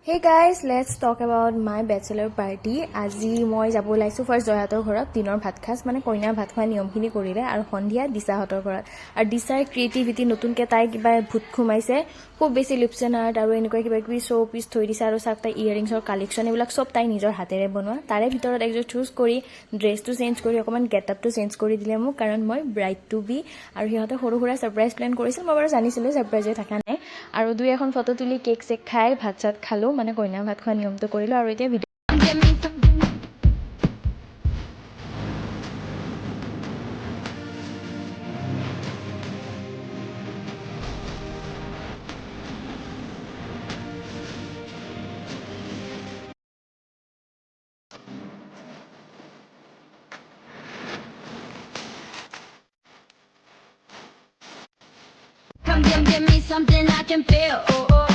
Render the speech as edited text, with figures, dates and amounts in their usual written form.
Hey guys, let's talk about my bachelor party. আজি মই যাব ওলাইছোঁ ফাৰ্ষ্ট জয়াতৰ ঘৰত দিনৰ ভাত খাজ মানে কইনাৰ ভাত খোৱা নিয়মখিনি কৰিলে আৰু সন্ধিয়া দিশাহঁতৰ ঘৰত আৰু দিশাৰ ক্ৰিয়েটিভিটি নতুনকৈ তাই কিবা ভূত সোমাইছে খুব বেছি লিপচেন আৰ্ট আৰু এনেকুৱা কিবা কিবি শ্ব' পিচ থৈ দিছে আৰু চাওক তাই ইয়েৰিংছৰ কালেকশ্যন এইবিলাক চব তাই নিজৰ হাতেৰে বনোৱা তাৰে ভিতৰত একযোৰ চুজ কৰি ড্ৰেছটো চেঞ্জ কৰি অকণমান গেটআপটো চেঞ্জ কৰি দিলে মোক কাৰণ মই ব্ৰাইড টু বি আৰু সিহঁতে সৰু সুৰা ছাৰপ্ৰাইজ প্লেন কৰিছিল মই বাৰু জানিছিলোঁ ছাৰপ্ৰাইজ হৈ থকা নাই আৰু দুই এখন ফটো তুলি কেক চেক খাই ভাত চাত খালোঁ মানে কইনা ভাত খোৱা নিয়মটো কৰিলোঁ আৰু এতিয়া video' Come give me something I can feel. Oh, oh.